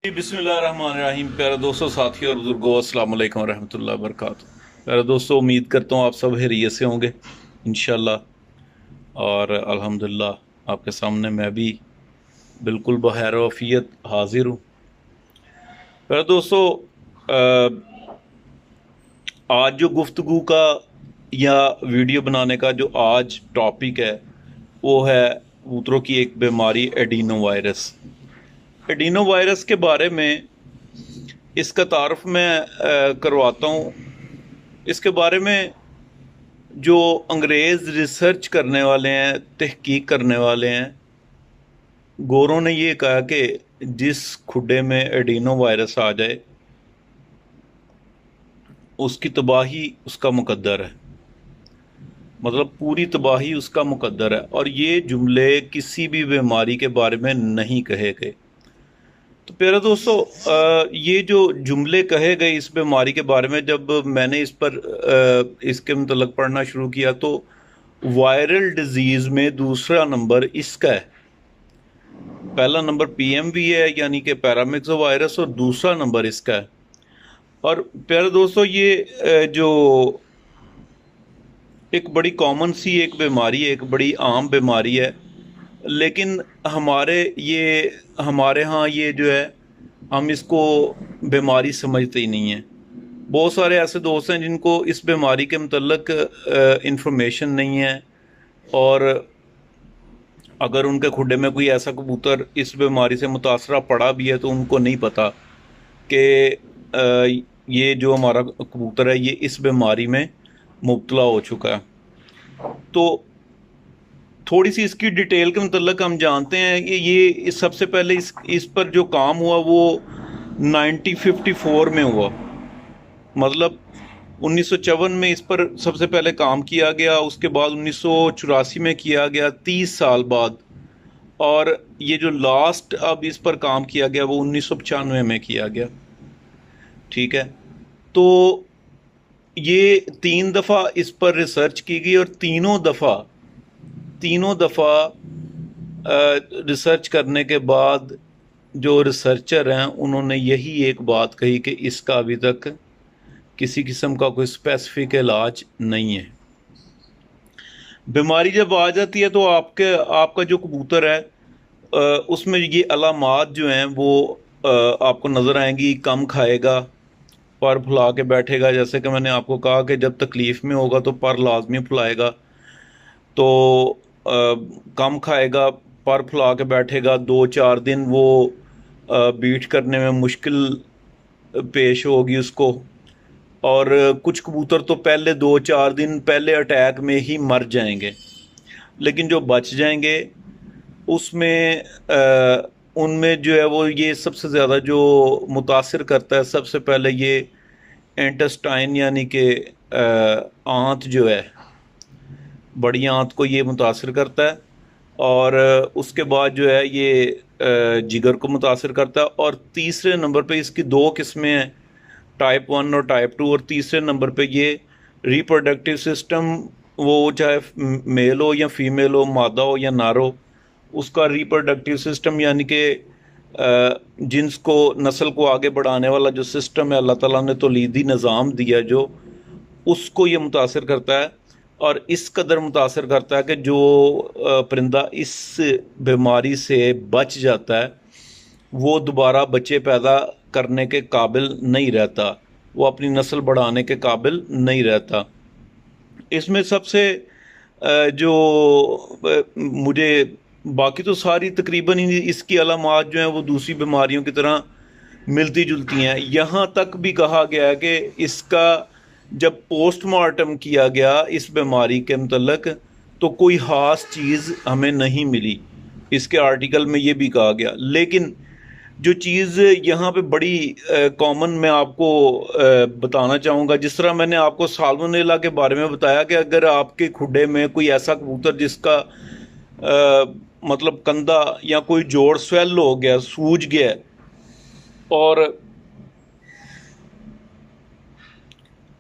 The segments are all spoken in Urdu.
بسم اللہ الرحمن الرحیم۔ پیارے دوستوں، ساتھیوں اور بزرگوں، السلام علیکم ورحمۃ اللہ وبرکاتہ۔ پیارے دوستوں، امید کرتا ہوں آپ سب خیریت سے ہوں گے انشاءاللہ، اور الحمدللہ آپ کے سامنے میں بھی بالکل بخیر و عافیت حاضر ہوں۔ پیارے دوستوں، آج جو گفتگو کا یا ویڈیو بنانے کا جو آج ٹاپک ہے وہ ہے کبوتروں کی ایک بیماری ایڈینو وائرس۔ ایڈینو وائرس کے بارے میں اس کا تعارف میں کرواتا ہوں۔ اس کے بارے میں جو انگریز ریسرچ کرنے والے ہیں، تحقیق کرنے والے ہیں، گوروں نے یہ کہا کہ جس کھڈے میں ایڈینو وائرس آ جائے اس کی تباہی اس کا مقدر ہے، مطلب پوری تباہی اس کا مقدر ہے، اور یہ جملے کسی بھی بیماری کے بارے میں نہیں کہے گئے۔ تو پیارے دوستو، یہ جو جملے کہے گئے اس بیماری کے بارے میں، جب میں نے اس کے متعلق پڑھنا شروع کیا تو وائرل ڈیزیز میں دوسرا نمبر اس کا ہے۔ پہلا نمبر پی ایم وی ہے، یعنی کہ پیرامکسو وائرس، اور دوسرا نمبر اس کا ہے۔ اور پیارے دوستو، یہ جو ایک بڑی کامن سی ایک بیماری ہے، ایک بڑی عام بیماری ہے، لیکن ہمارے ہاں یہ جو ہے، ہم اس کو بیماری سمجھتے ہی نہیں ہیں۔ بہت سارے ایسے دوست ہیں جن کو اس بیماری کے متعلق انفارمیشن نہیں ہے، اور اگر ان کے کھڈے میں کوئی ایسا کبوتر اس بیماری سے متاثرہ پڑا بھی ہے تو ان کو نہیں پتا کہ یہ جو ہمارا کبوتر ہے یہ اس بیماری میں مبتلا ہو چکا ہے۔ تو تھوڑی سی اس کی ڈیٹیل کے متعلق ہم جانتے ہیں کہ یہ سب سے پہلے اس پر جو کام ہوا وہ 1954 میں ہوا، مطلب 1954 میں اس پر سب سے پہلے کام کیا گیا، اس کے بعد 1984 میں کیا گیا، 30 سال بعد، اور یہ جو لاسٹ اب اس پر کام کیا گیا وہ 1995 میں کیا گیا۔ ٹھیک ہے، تو یہ 3 دفعہ اس پر ریسرچ کی گئی، اور تینوں دفعہ ریسرچ کرنے کے بعد جو ریسرچر ہیں انہوں نے یہی ایک بات کہی کہ اس کا ابھی تک کسی قسم کا کوئی اسپیسیفک علاج نہیں ہے۔ بیماری جب آ جاتی ہے تو آپ کا جو کبوتر ہے اس میں یہ علامات جو ہیں وہ آپ کو نظر آئیں گی۔ کم کھائے گا، پر پھلا کے بیٹھے گا، جیسے کہ میں نے آپ کو کہا کہ جب تکلیف میں ہوگا تو پر لازمی پھلائے گا، تو کم کھائے گا، پر پھلا کے بیٹھے گا، 2-4 دن وہ بیٹ کرنے میں مشکل پیش ہوگی اس کو، اور کچھ کبوتر تو پہلے 2-4 دن پہلے اٹیک میں ہی مر جائیں گے، لیکن جو بچ جائیں گے اس میں ان میں جو ہے وہ یہ سب سے زیادہ جو متاثر کرتا ہے، سب سے پہلے یہ انٹسٹائن یعنی کہ آنت جو ہے، بڑی آنت کو یہ متاثر کرتا ہے، اور اس کے بعد جو ہے یہ جگر کو متاثر کرتا ہے، اور تیسرے نمبر پہ اس کی 2 قسمیں ہیں، ٹائپ 1 اور ٹائپ 2، اور تیسرے نمبر پہ یہ ریپروڈکٹیو سسٹم، وہ چاہے میل ہو یا فیمیل ہو، مادہ ہو یا نر ہو، اس کا ریپروڈکٹیو سسٹم یعنی کہ جنس کو، نسل کو آگے بڑھانے والا جو سسٹم ہے، اللہ تعالیٰ نے تولیدی نظام دیا جو، اس کو یہ متاثر کرتا ہے، اور اس قدر متاثر کرتا ہے کہ جو پرندہ اس بیماری سے بچ جاتا ہے وہ دوبارہ بچے پیدا کرنے کے قابل نہیں رہتا، وہ اپنی نسل بڑھانے کے قابل نہیں رہتا۔ اس میں سب سے جو مجھے، باقی تو ساری تقریباً اس کی علامات جو ہیں وہ دوسری بیماریوں کی طرح ملتی جلتی ہیں، یہاں تک بھی کہا گیا ہے کہ اس کا جب پوسٹ مارٹم کیا گیا اس بیماری کے متعلق تو کوئی خاص چیز ہمیں نہیں ملی، اس کے آرٹیکل میں یہ بھی کہا گیا۔ لیکن جو چیز یہاں پہ بڑی کامن میں آپ کو بتانا چاہوں گا، جس طرح میں نے آپ کو سالمونیلا کے بارے میں بتایا کہ اگر آپ کے کھڈے میں کوئی ایسا کبوتر جس کا مطلب کندھا یا کوئی جوڑ سویل ہو گیا، سوج گیا، اور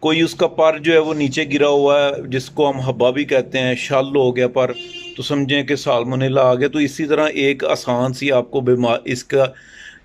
کوئی اس کا پر جو ہے وہ نیچے گرا ہوا ہے، جس کو ہم ہبا بھی کہتے ہیں، شل ہو گیا پر، تو سمجھیں کہ سالمونیلا آ گیا۔ تو اسی طرح ایک آسان سی آپ کو اس کا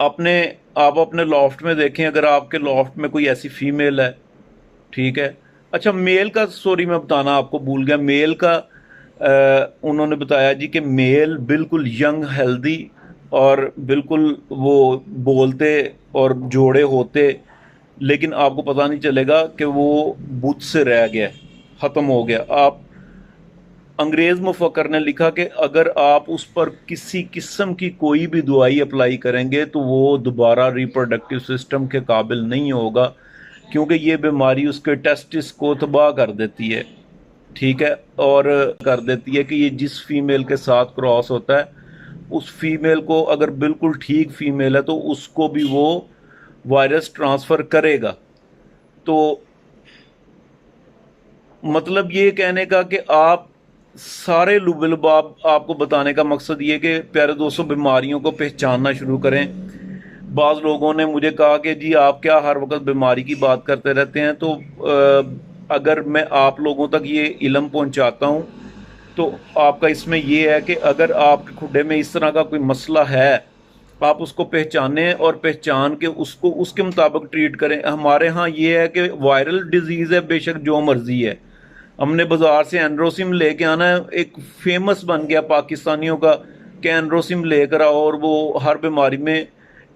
آپ اپنے لافٹ میں دیکھیں، اگر آپ کے لافٹ میں کوئی ایسی فیمیل ہے، ٹھیک ہے۔ اچھا میل کا سوری میں بتانا آپ کو بھول گیا، میل کا انہوں نے بتایا جی کہ میل بالکل ینگ ہیلدی اور بالکل وہ بولتے اور جوڑے ہوتے، لیکن آپ کو پتہ نہیں چلے گا کہ وہ بت سے رہ گیا، ختم ہو گیا۔ آپ انگریز مفکر نے لکھا کہ اگر آپ اس پر کسی قسم کی کوئی بھی دوائی اپلائی کریں گے تو وہ دوبارہ ریپروڈکٹیو سسٹم کے قابل نہیں ہوگا، کیونکہ یہ بیماری اس کے ٹیسٹس کو تباہ کر دیتی ہے، ٹھیک ہے، اور کر دیتی ہے کہ یہ جس فیمیل کے ساتھ کراس ہوتا ہے اس فیمیل کو، اگر بالکل ٹھیک فیمیل ہے تو اس کو بھی وہ وائرس ٹرانسفر کرے گا۔ تو مطلب یہ کہنے کا کہ آپ سارے لب لباب، آپ کو بتانے کا مقصد یہ کہ پیارے دوستوں بیماریوں کو پہچاننا شروع کریں۔ بعض لوگوں نے مجھے کہا کہ جی آپ کیا ہر وقت بیماری کی بات کرتے رہتے ہیں، تو اگر میں آپ لوگوں تک یہ علم پہنچاتا ہوں تو آپ کا اس میں یہ ہے کہ اگر آپ کے کھڈے میں اس طرح کا کوئی مسئلہ ہے، آپ اس کو پہچانیں اور پہچان کے اس کو اس کے مطابق ٹریٹ کریں۔ ہمارے ہاں یہ ہے کہ وائرل ڈیزیز ہے، بے شک جو مرضی ہے، ہم نے بازار سے اینڈروسم لے کے آنا ہے، ایک فیمس بن گیا پاکستانیوں کا کہ اینڈروسم لے کر آؤ اور وہ ہر بیماری میں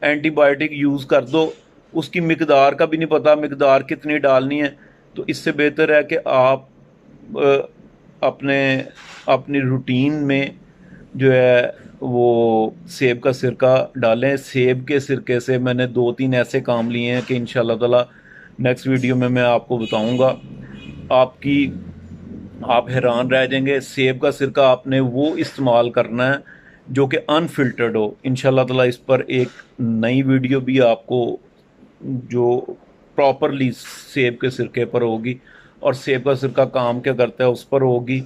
اینٹی بائیوٹک یوز کر دو، اس کی مقدار کا بھی نہیں پتہ مقدار کتنی ڈالنی ہے۔ تو اس سے بہتر ہے کہ آپ اپنی روٹین میں جو ہے وہ سیب کا سرکہ ڈالیں۔ سیب کے سرکے سے میں نے 2-3 ایسے کام لیے ہیں کہ انشاءاللہ تعالی نیکسٹ ویڈیو میں آپ کو بتاؤں گا، آپ حیران رہ جائیں گے۔ سیب کا سرکہ آپ نے وہ استعمال کرنا ہے جو کہ انفلٹرڈ ہو۔ انشاءاللہ تعالی اس پر ایک نئی ویڈیو بھی آپ کو جو پراپرلی سیب کے سرکے پر ہوگی اور سیب کا سرکہ کام کیا کرتا ہے اس پر ہوگی،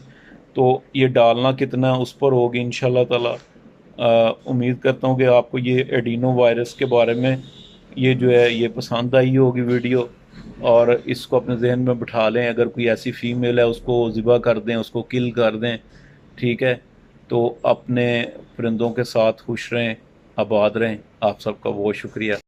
تو یہ ڈالنا کتنا ہے اس پر ہوگی انشاءاللہ تعالی۔ امید کرتا ہوں کہ آپ کو یہ ایڈینو وائرس کے بارے میں یہ جو ہے یہ پسند آئی ہوگی ویڈیو، اور اس کو اپنے ذہن میں بٹھا لیں۔ اگر کوئی ایسی فیمیل ہے اس کو ذبح کر دیں، اس کو کل کر دیں، ٹھیک ہے۔ تو اپنے پرندوں کے ساتھ خوش رہیں، آباد رہیں۔ آپ سب کا بہت شکریہ۔